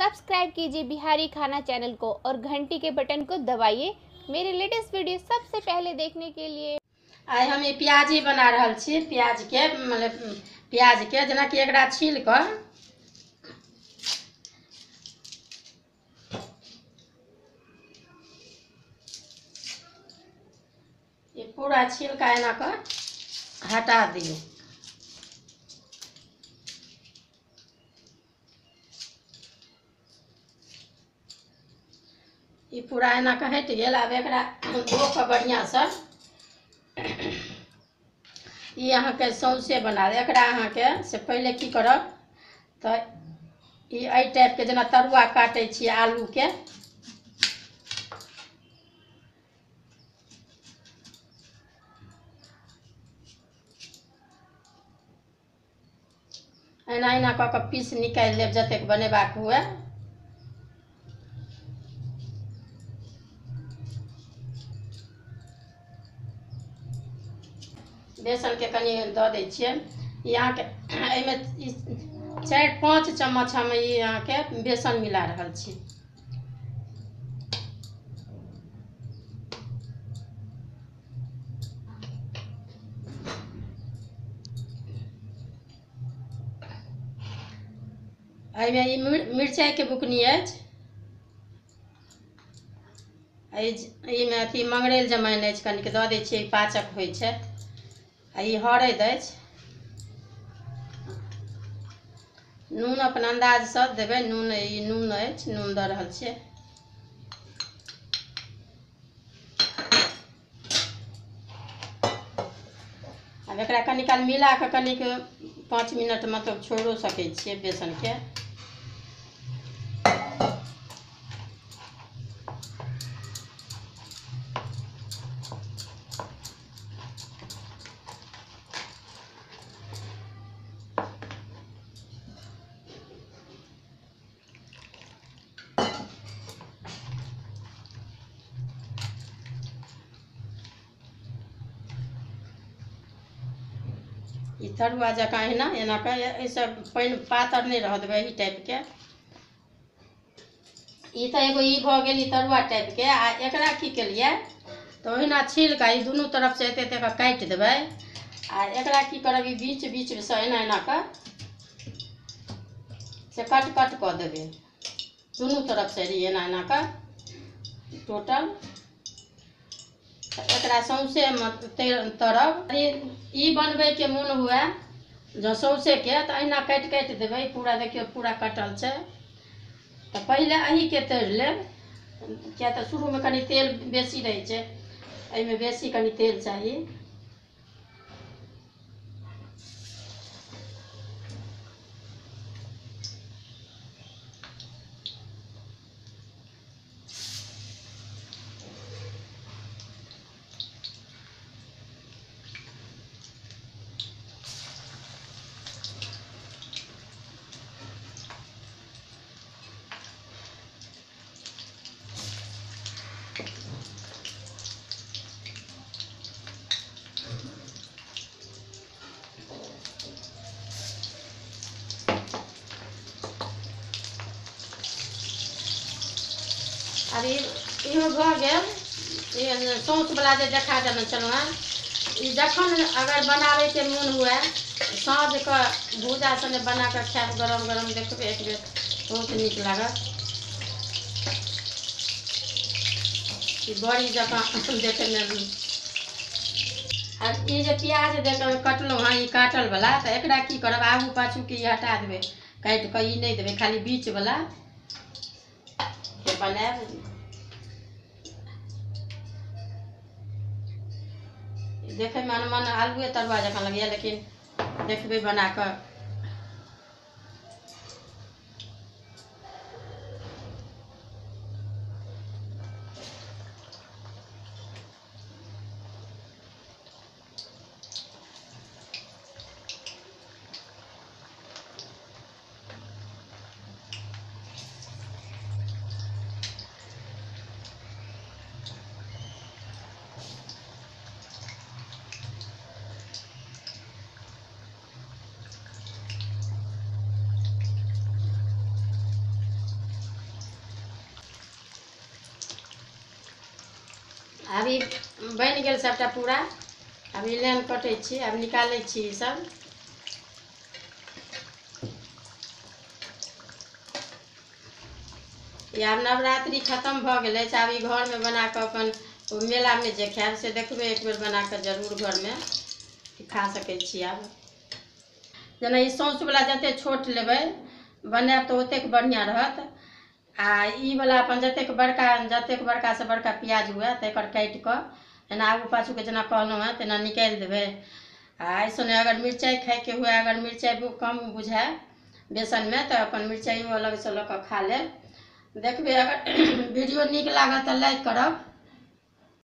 Subscribe कीजिए बिहारी खाना channel को और घंटी के बटन को दबाइए मेरे लेटेस्ट वीडियो सबसे पहले देखने के लिए। आई हम प्याजी बना रहल छी। प्याज के मतलब प्याज के जना कि एकरा छील कर ये पूरा छील का एना कर हटा दियो। ये पूरा एना के हट गया। अब एकरा धो के बढ़िया से ये अहाँ के सौंसे बना दे। एकरा अहाँ के से पहले की करब तो ये आई टाइप के जना तरुआ काटे छी आलू के एना एना कऽ के पीस निकाल लेब जतेक बनेबाक हुए। बेसन के कनी दऽ दै छियै। यहाँ के एहिमे 4-5 चम्मच हम यहाँ के बेसन मिला रहल छी। एहिमे ई मिरचाई के बुकनी अछि। एहिमे अथी मंगरैल जमाइन अछि, कनिक दऽ दै छियै, पाचक होइ छै। ई हरैद अछि। नून अपन अंदाज से देबै। नून ई नून अछि, नून दऽ रहल छियै। अब एकरा कनी काल मिला के कनिक 5 मिनट मतलब छोड़ो सकै छियै बेसन के। ई तरुआ जकाँ एना एना के ऐसे पानि पातर नहीं रह देबै। ई टाइप के ई तो एगो ई भऽ गेल ई तरुआ टाइप के। आ एकरा की केलिए तो ओहिना छील के ई दुनू तरफ से एते एते काटि देबै। आ एकरा की करब ई बीच बीच से एना एना के से कट कट कऽ देबै दुनू तरफ से एना एना के टोटल। एकरा सौंसे तरब। ई बनबै के मोन हुए जो सौंसे के तो अहिना काटि काटि देबै। पूरा देखियो पूरा कटल छै तो पहले अही के तैर लेब। क्या तो शुरू में कनी तेल बेसी रहे छै, एहिमे बेसी कनी तेल चाहिए। अरे इहो भऽ गेल सौंस वाला जे देखा देने छलहुँ हेँ। ई जखन अगर बनाबे के मोन हुए साँझ के भूजा संगे बना के खायब गरम गरम देखबै एक बेर बहुत नीक लागत। ई बड़ी जकाँ देखे में। आ ई जे प्याज देख कटलहुँ हाँ ई काटल वाला तो एकरा की करब आगू पाछू के हटा देबै काटि के। ई नहीं देबै खाली बीच वाला के बनाएब। देखे में मन आलूए तरुआ जकाँ लगैया लेकिन देखबै बना कर। अभी बनि गेल सबटा पूरा। अभी लाइन कटै छी, आब निकालै छी ई सब। ये आब नवरात्रि खत्म भऽ गेलै, आब ई घरमे बना कऽ अपन मेलामे जे खायब से देखबै, एक बेर बना कऽ जरूर घरमे खा सकै छी। आब जेना ई सौँसवला जतेक छोट लेबै बनायब तऽ ओतेक बढ़िआँ रहत। आ ई वाला अपन जतेक बड़कासँ बड़का प्याज हुए तकर काटि कऽ एना आगू पाछूके जेना कहलहुँ हेँ तेना निकालि देबै। आ ऐसने अगर मिरचाइ खाइके हुए, अगर मिरचाइ कम बुझाए बेसनमे तऽ अपन मिरचाइयो अलगसँ लऽ कऽ खा लेब। देखबै अगर वीडियो नीक लागल तऽ लाइक करब।